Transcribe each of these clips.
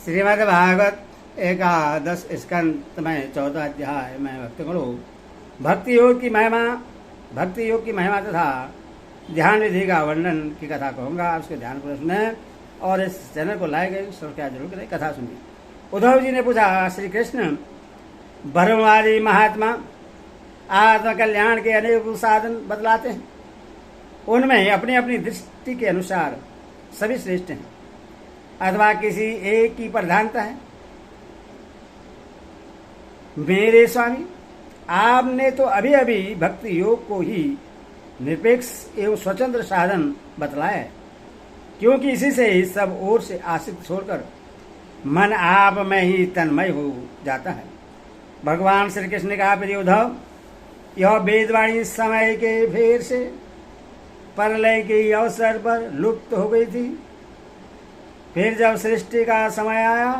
श्रीमद् भागवत एकादश स्कंद में 14 अध्याय में भक्तगणों भक्ति योग की महिमा तथा ध्यान विधि का वर्णन की कथा कहूँगा। उसके ध्यान को सुने और इस चैनल को लाइक सब्सक्राइब जरूर करें। कथा सुनिए। उद्धव जी ने पूछा, श्री कृष्ण ब्रह्मवादी महात्मा आत्म कल्याण के अनेक साधन बतलाते हैं, उनमें अपनी अपनी दृष्टि के अनुसार सभी श्रेष्ठ हैं अथवा किसी एक की प्रधानता है। मेरे स्वामी, आपने तो अभी अभी भक्ति योग को ही निरपेक्ष एवं स्वतंत्र साधन बतलाया है, क्योंकि इसी से सब ओर से आसक्त छोड़कर मन आप में ही तन्मय हो जाता है। भगवान श्री कृष्ण ने कहा, प्रिय उद्धव, यह वेदवाणी समय के फेर से प्रलय के अवसर पर लुप्त हो गई थी। फिर जब सृष्टि का समय आया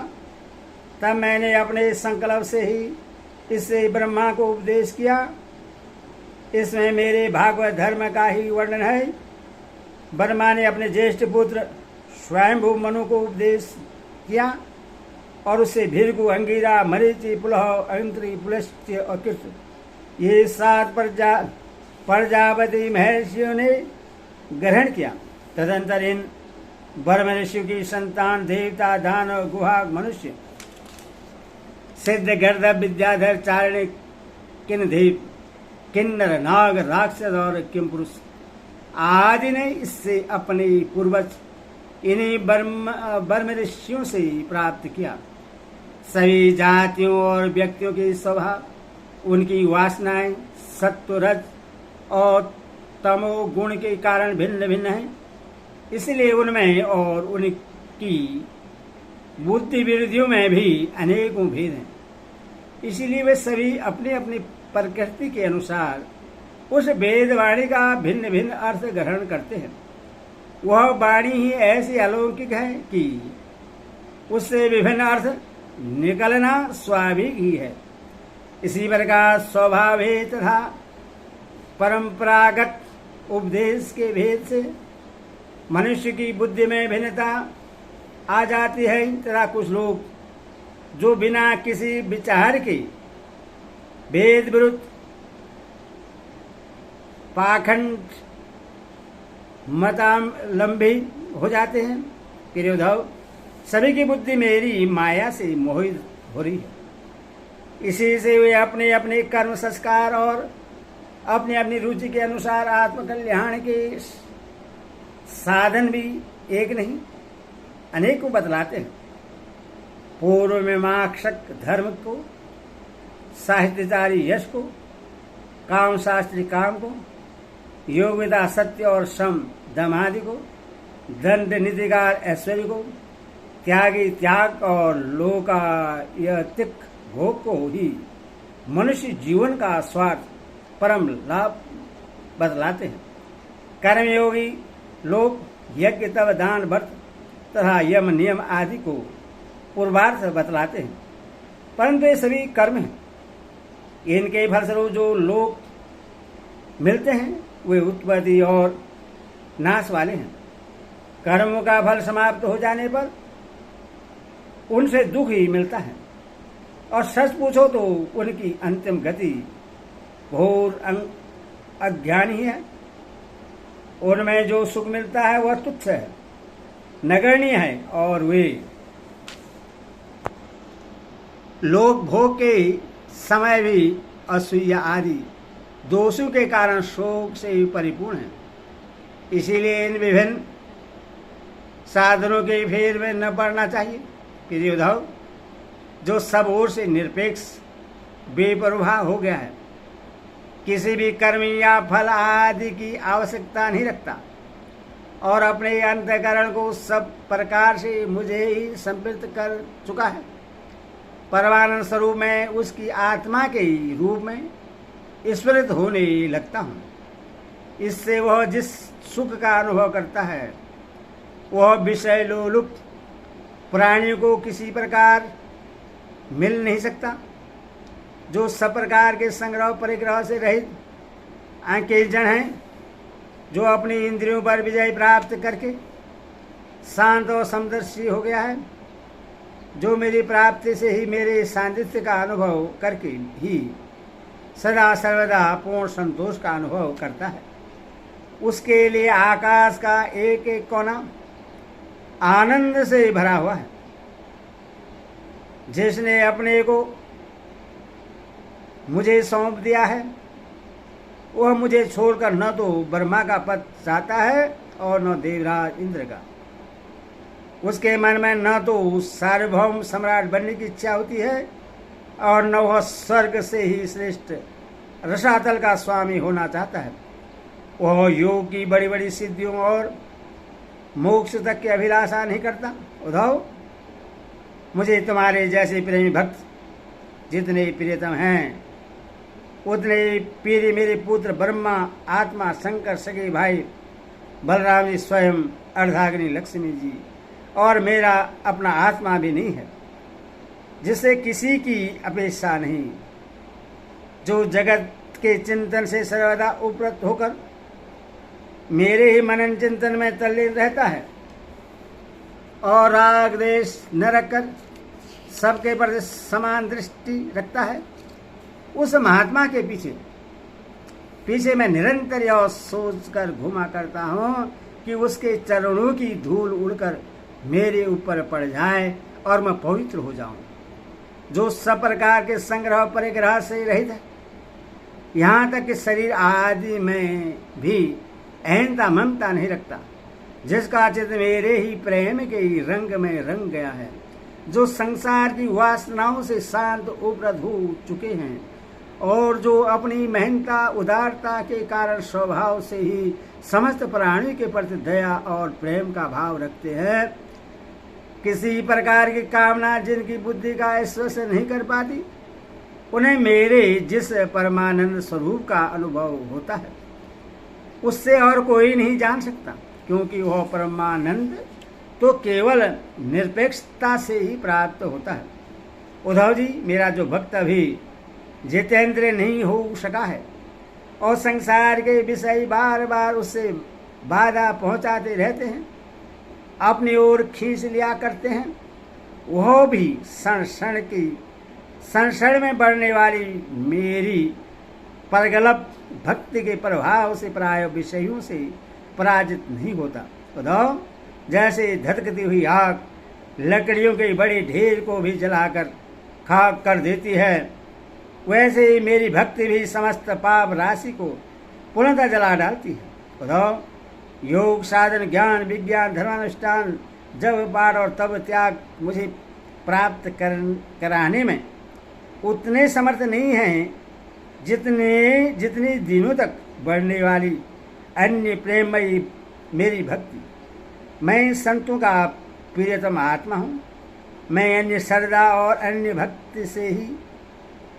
तब मैंने अपने संकल्प से ही इससे ब्रह्मा को उपदेश किया। इसमें मेरे भागवत धर्म का ही वर्णन है। ब्रह्मा ने अपने ज्येष्ठ पुत्र स्वयंभू मनु को उपदेश किया और उससे भृगु, अंगिरा, मरीचि, पुलह, अंत्री, पुलस्त्य और कृष्ण ये 7 प्रजापति महर्षियों ने ग्रहण किया। तदंतर इन ब्रह्म ऋषि की संतान देवता, दानव, गुहा, मनुष्य, सिद्ध, गर्दभ, विद्याधर, चारण, किन्नर, किन्नर, नाग, राक्षस और किमपुरुष आदि ने इससे अपने पूर्वज इन्हीं ब्रह्म ऋषियों से प्राप्त किया। सभी जातियों और व्यक्तियों के स्वभाव, उनकी वासनाएं सत्व, रज और तमो गुण के कारण भिन्न भिन्न हैं। इसलिए उनमें और उनकी बुद्धि वृद्धियों में भी अनेकों भेद हैं। इसीलिए वे सभी अपनी अपनी प्रकृति के अनुसार उस वेदवाणी का भिन्न भिन्न अर्थ ग्रहण करते हैं। वह वाणी ही ऐसी अलौकिक है कि उससे विभिन्न अर्थ निकलना स्वाभाविक ही है। इसी प्रकार स्वभाव तथा परंपरागत उपदेश के भेद से मनुष्य की बुद्धि में भिन्नता आ जाती है तथा कुछ लोग जो बिना किसी विचार के भेद विरुद्ध पाखंड मतावलंबी हो जाते हैं। प्रिय उद्धव, सभी की बुद्धि मेरी माया से मोहित हो रही है। इसी से वे अपने अपने कर्म संस्कार और अपनी अपनी रुचि के अनुसार आत्मकल्याण के साधन भी एक नहीं अनेक को बतलाते हैं। पूर्व मीमांसक धर्म को, साहित्यचारी यश को, काम शास्त्री काम को, योग्यता सत्य और सम दम आदि को, दंड नीतिकार ऐश्वर्य को, त्यागी त्याग और लोकायतिक भोग को ही मनुष्य जीवन का स्वार्थ परम लाभ बतलाते हैं। कर्मयोगी लोग यज्ञ, तप, दान, व्रत तथा यम नियम आदि को पूर्वार्थ बतलाते हैं, परंतु ये सभी कर्म हैं। इनके फलस्वरूप जो लोग मिलते हैं वे उत्पत्ति और नाश वाले हैं। कर्मों का फल समाप्त हो जाने पर उनसे दुख ही मिलता है और सच पूछो तो उनकी अंतिम गति घोर अज्ञान ही है। उनमें जो सुख मिलता है वह तुच्छ है, नगण्य है और वे लोग भोग के समय भी असूया आदि दोषों के कारण शोक से परिपूर्ण है। इसीलिए इन विभिन्न साधनों के फेर में न पड़ना चाहिए। प्रिय उद्धव, जो सब ओर से निरपेक्ष बेपरवाह हो गया है, किसी भी कर्म या फल आदि की आवश्यकता नहीं रखता और अपने अंतःकरण को सब प्रकार से मुझे ही समर्पित कर चुका है, परमानंद स्वरूप में उसकी आत्मा के रूप में स्फुरित होने लगता हूँ। इससे वह जिस सुख का अनुभव करता है वह विषय लोलुप्त प्राणियों को किसी प्रकार मिल नहीं सकता। जो सब प्रकार के संग्रह परिग्रह से रहित आंके जन हैं, जो अपनी इंद्रियों पर विजय प्राप्त करके शांत और समदर्शी हो गया है, जो मेरी प्राप्ति से ही मेरे सान्निध्य का अनुभव करके ही सदा सर्वदा पूर्ण संतोष का अनुभव करता है, उसके लिए आकाश का एक एक कोना आनंद से भरा हुआ है। जिसने अपने को मुझे सौंप दिया है, वह मुझे छोड़कर न तो ब्रह्मा का पद चाहता है और न देवराज इंद्र का। उसके मन में न तो सार्वभौम सम्राट बनने की इच्छा होती है और न वह स्वर्ग से ही श्रेष्ठ रसातल का स्वामी होना चाहता है। वह योग की बड़ी बड़ी सिद्धियों और मोक्ष तक की अभिलाषा नहीं करता। उद्धव, मुझे तुम्हारे जैसे प्रेमी भक्त जितने प्रियतम हैं, उतने प्रिय मेरे पुत्र ब्रह्मा, आत्मा, शंकर, सगे भाई बलराम जी, स्वयं अर्धाग्नि लक्ष्मी जी और मेरा अपना आत्मा भी नहीं है, जिससे किसी की अपेक्षा नहीं, जो जगत के चिंतन से सर्वदा उपरत होकर मेरे ही मनन चिंतन में तल्लीन रहता है और राग द्वेष न रखकर सबके प्रति समान दृष्टि रखता है। उस महात्मा के पीछे मैं निरंतर यह सोच कर घूमा करता हूँ कि उसके चरणों की धूल उड़कर मेरे ऊपर पड़ जाए और मैं पवित्र हो जाऊं, जो सब प्रकार के संग्रह परिग्रह से रहित है, यहाँ तक कि शरीर आदि में भी अहंता ममता नहीं रखता, जिसका चित्त मेरे ही प्रेम के ही रंग में रंग गया है, जो संसार की वासनाओं से शांत उपरत हो चुके हैं और जो अपनी मेहनता उदारता के कारण स्वभाव से ही समस्त प्राणी के प्रति दया और प्रेम का भाव रखते हैं। किसी प्रकार की कामना जिनकी बुद्धि का आश्वास नहीं कर पाती, उन्हें मेरे जिस परमानंद स्वरूप का अनुभव होता है, उससे और कोई नहीं जान सकता, क्योंकि वह परमानंद तो केवल निरपेक्षता से ही प्राप्त होता है। उद्धव जी, मेरा जो भक्त अभी जितेंद्र नहीं हो सका है और संसार के विषय बार बार उससे बाधा पहुंचाते रहते हैं, अपनी ओर खींच लिया करते हैं, वह भी क्षण में बढ़ने वाली मेरी परगलभ भक्ति के प्रभाव से प्राय विषयों से पराजित नहीं होता। उद्धव, जैसे धधकती हुई आग लकड़ियों के बड़े ढेर को भी जलाकर खाक कर देती है, वैसे ही मेरी भक्ति भी समस्त पाप राशि को पूर्णतः जला डालती है। उद्धव, योग साधन ज्ञान विज्ञान धर्मानुष्ठान जब पाठ और तब त्याग मुझे प्राप्त कराने में उतने समर्थ नहीं हैं जितने दिनों तक बढ़ने वाली अन्य प्रेममयी मेरी भक्ति। मैं संतों का प्रियतम आत्मा हूँ। मैं अन्य श्रद्धा और अन्य भक्ति से ही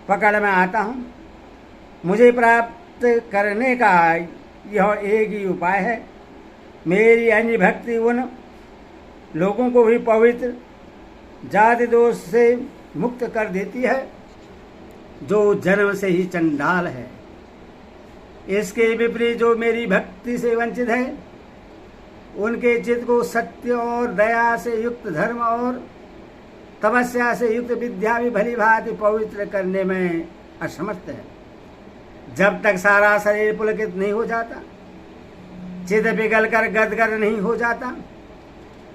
पकड़ में आता हूँ। मुझे प्राप्त करने का यह एक ही उपाय है। मेरी अन्य भक्ति उन लोगों को भी पवित्र जाति दोष से मुक्त कर देती है जो जन्म से ही चंडाल है। इसके विपरीत जो मेरी भक्ति से वंचित है, उनके चित्त को सत्य और दया से युक्त धर्म और तपस्या से युक्त विद्या भी भली भांति पवित्र करने में असमर्थ है। जब तक सारा शरीर पुलकित नहीं हो जाता, चित्त पिघल कर गदगद नहीं हो जाता,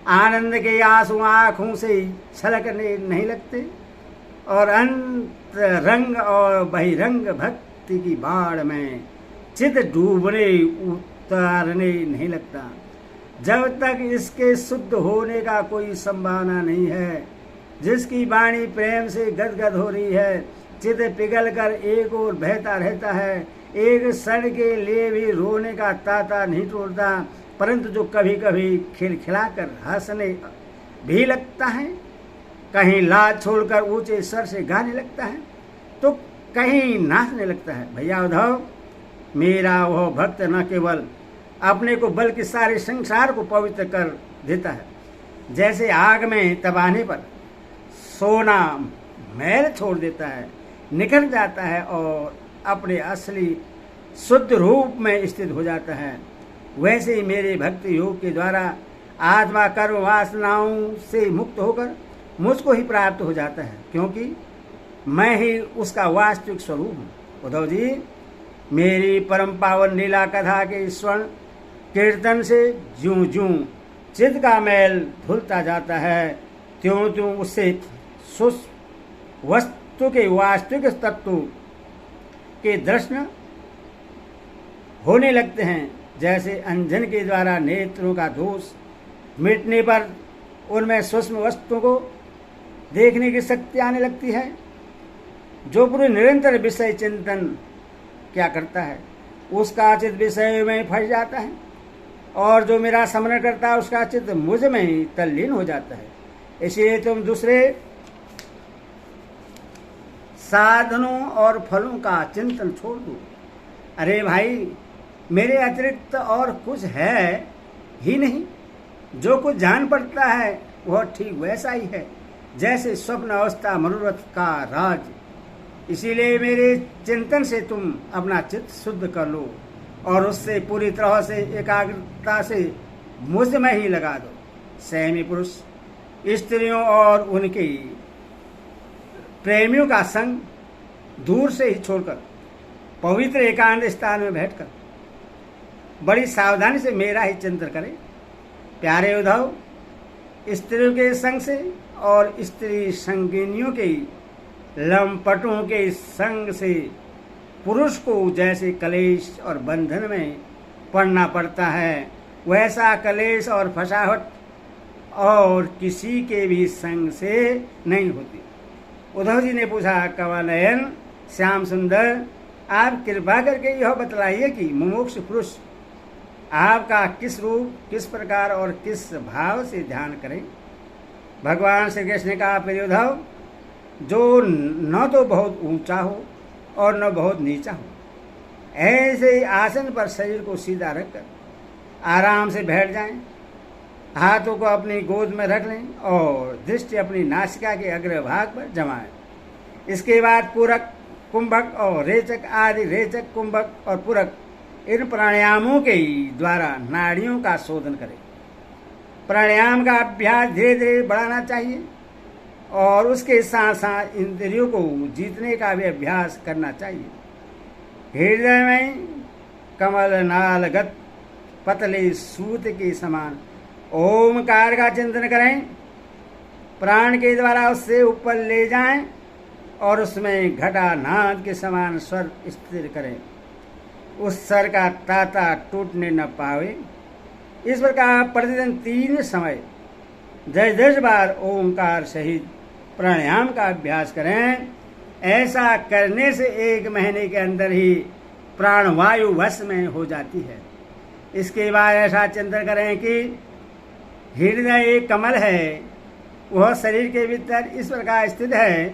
आनंद के आंसू आँखों से छलकने नहीं लगते और अंत रंग और बहिरंग भक्ति की बाढ़ में चित्त डूबने उतारने नहीं लगता, जब तक इसके शुद्ध होने का कोई संभावना नहीं है। जिसकी वाणी प्रेम से गदगद हो रही है, चित्त पिघल कर एक ओर बहता रहता है, एक क्षण के लिए भी रोने का ताता नहीं तोड़ता, परंतु जो कभी कभी खिलखिलाकर हंसने भी लगता है, कहीं लाज छोड़कर ऊंचे स्वर से गाने लगता है, तो कहीं नाचने लगता है। भैया उद्धव, मेरा वह भक्त न केवल अपने को बल्कि सारे संसार को पवित्र कर देता है। जैसे आग में तबाने पर सोना मैल छोड़ देता है, निखर जाता है और अपने असली शुद्ध रूप में स्थित हो जाता है, वैसे ही मेरे भक्ति योग के द्वारा आत्मा कर्म वासनाओं से मुक्त होकर मुझको ही प्राप्त हो जाता है, क्योंकि मैं ही उसका वास्तविक स्वरूप हूँ। उद्धव जी, मेरी परम पावन लीला कथा के स्वर्ण कीर्तन से ज्यों ज्यों चित्त का मैल धुलता जाता है, त्यों त्यों उससे वस्तु के वास्तविक तत्व के दर्शन होने लगते हैं। जैसे अंजन के द्वारा नेत्रों का दोष मिटने पर उनमें सूक्ष्म वस्तुओं को देखने की शक्ति आने लगती है। जो पुरुष निरंतर विषय चिंतन क्या करता है, उसका चित्त विषय में फंस जाता है, और जो मेरा स्मरण करता है उसका चित्त मुझ में ही तल्लीन हो जाता है। इसलिए तुम दूसरे साधनों और फलों का चिंतन छोड़ दो। अरे भाई, मेरे अतिरिक्त और कुछ है ही नहीं। जो कुछ जान पड़ता है वह ठीक वैसा ही है जैसे स्वप्न अवस्था मनोरथ का राज। इसीलिए मेरे चिंतन से तुम अपना चित्त शुद्ध कर लो और उससे पूरी तरह से एकाग्रता से मुझ में ही लगा दो। संयमी पुरुष स्त्रियों और उनके प्रेमियों का संग दूर से ही छोड़कर पवित्र एकांत स्थान में बैठकर बड़ी सावधानी से मेरा ही चिंतन करें। प्यारे उद्धव, स्त्रियों के संग से और स्त्री संगिनियों के लंपटों के संग से पुरुष को जैसे कलेश और बंधन में पड़ना पड़ता है, वैसा कलेश और फसाहट और किसी के भी संग से नहीं होती। उद्धव जी ने पूछा, कमलनयन श्याम सुंदर, आप कृपा करके यह बतलाइए कि मुमुक्ष पुरुष आपका किस रूप, किस प्रकार और किस भाव से ध्यान करें। भगवान श्री कृष्ण ने कहा, प्रिय उद्धव, जो न तो बहुत ऊंचा हो और न बहुत नीचा हो, ऐसे ही आसन पर शरीर को सीधा रखकर आराम से बैठ जाएं, हाथों को अपनी गोद में रख लें और दृष्टि अपनी नासिका के अग्रभाग पर जमाएं। इसके बाद पूरक, कुंभक और रेचक आदि रेचक, कुंभक और पूरक इन प्राणायामों के द्वारा नाड़ियों का शोधन करें। प्राणायाम का अभ्यास धीरे धीरे बढ़ाना चाहिए और उसके साथ साथ इंद्रियों को जीतने का भी अभ्यास करना चाहिए। हृदय में कमल नालगत पतले सूत के समान ओमकार का चिंतन करें। प्राण के द्वारा उससे ऊपर ले जाएं और उसमें घटा नाद के समान स्वर स्थिर करें। उस स्वर का ताता टूटने न पावे। इस प्रकार प्रतिदिन 3 समय 10-10 बार ओंकार सहित प्राणायाम का अभ्यास करें। ऐसा करने से 1 महीने के अंदर ही प्राणवायु वश में हो जाती है। इसके बाद ऐसा चिंतन करें कि हृदय एक कमल है, वह शरीर के भीतर इस प्रकार स्थित है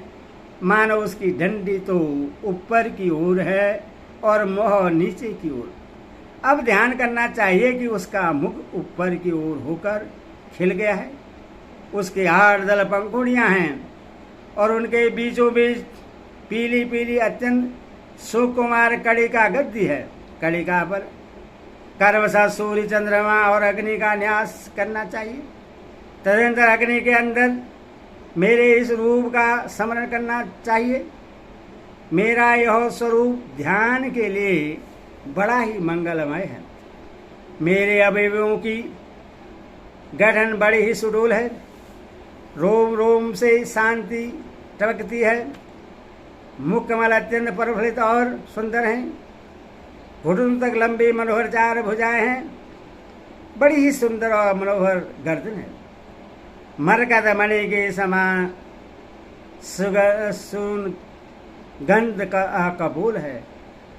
मानो उसकी डंडी तो ऊपर की ओर है और मोह नीचे की ओर। अब ध्यान करना चाहिए कि उसका मुख ऊपर की ओर होकर खिल गया है, उसके 8 दल पंखुड़ियां हैं और उनके बीचों बीच पीली पीली अत्यंत सुकुमार कड़िका गद्दी है। कड़िका पर कर्मसा सूर्य, चंद्रमा और अग्नि का न्यास करना चाहिए। तदनंतर अग्नि के अंदर मेरे इस रूप का स्मरण करना चाहिए। मेरा यह स्वरूप ध्यान के लिए बड़ा ही मंगलमय है। मेरे अवयवों की गठन बड़ी ही सुडौल है, रोम रोम से शांति टपकती है। मुख कमल अत्यंत प्रफुल्लित और सुंदर हैं। घुटन तक लंबी मनोहर 4 भुजाएं हैं। बड़ी ही सुंदर और मनोहर गर्दन है। मरकत मणि के समान गंध का कबूल है।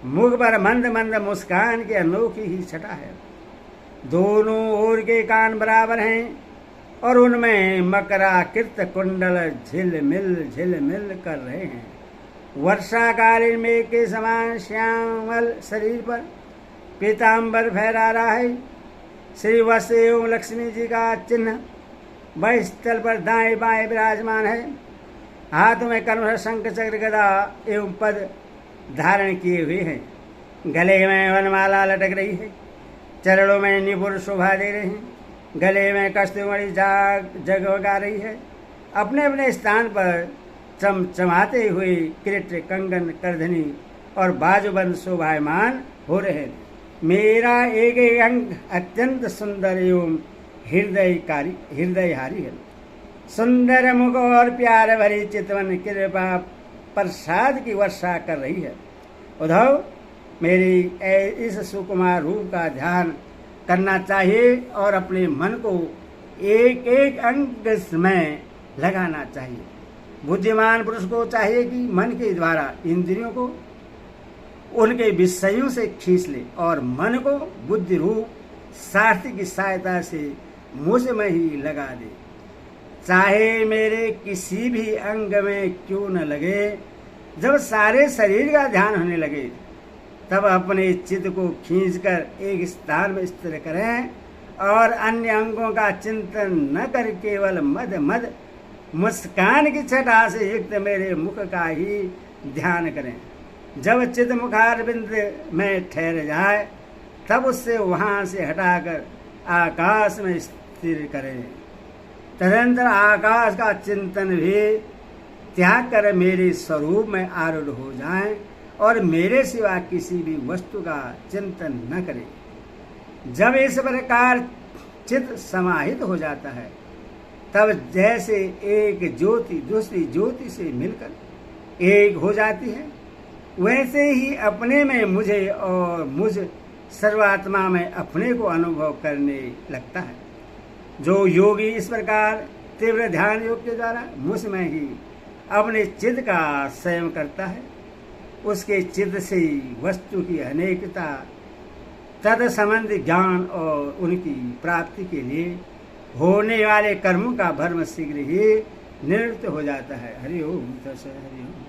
मुख पर मंद मंद मुस्कान की अनोखी ही छटा है। दोनों ओर के कान बराबर हैं और उनमें मकराकृत कुंडल झिलमिल कर रहे हैं। वर्षाकालीन मेघ के समान श्यामल शरीर पर पीताम्बर फहरा रहा है। श्री वत्स एवं लक्ष्मी जी का चिन्ह वह स्थल पर दाएं बाएं विराजमान है। हाथों में कर्म शंख चक्र गदा एवं पद धारण किए हुए हैं। गले में वनमाला लटक रही है। चरणों में निपुण शोभा दे रहे हैं। गले में कस्तूरी जगमगा रही है। अपने अपने स्थान पर चमचमाते हुए किरीट, कंगन, करधनी और बाजूबंद शोभायमान हो रहे हैं। मेरा एक एक अंग अत्यंत सुंदर एवं हृदयहारी है। सुंदर मुख और प्यार भरी चितवन कृपा प्रसाद की वर्षा कर रही है। उद्धव, मेरी इस सुकुमार रूप का ध्यान करना चाहिए और अपने मन को एक एक अंग में लगाना चाहिए। बुद्धिमान पुरुष को चाहिए कि मन के द्वारा इंद्रियों को उनके विषयों से खींच ले और मन को बुद्धि रूप सारथी की सहायता से मुझ में ही लगा दे। चाहे मेरे किसी भी अंग में क्यों न लगे, जब सारे शरीर का ध्यान होने लगे तब अपने चित्त को खींचकर एक स्थान में स्थिर करें और अन्य अंगों का चिंतन न कर केवल मद मद मुस्कान की छटा से युक्त मेरे मुख का ही ध्यान करें। जब चित्त मुखारविंद में ठहर जाए तब उससे वहां से हटाकर आकाश में स्थिर करें। तदनंतर आकाश का चिंतन भी त्याग कर मेरे स्वरूप में आरूढ़ हो जाएं और मेरे सिवा किसी भी वस्तु का चिंतन न करें। जब इस प्रकार चित्त समाहित हो जाता है तब जैसे एक ज्योति दूसरी ज्योति से मिलकर एक हो जाती है, वैसे ही अपने में मुझे और मुझ सर्वात्मा में अपने को अनुभव करने लगता है। जो योगी इस प्रकार तीव्र ध्यान योग के द्वारा मुझ में ही अपने चित्त का संयम करता है, उसके चित्त से वस्तु की अनेकता तद संबंधी ज्ञान और उनकी प्राप्ति के लिए होने वाले कर्मों का भ्रम शीघ्र ही निवृत्त हो जाता है। हरि ओम तत्सत। हरि ओम।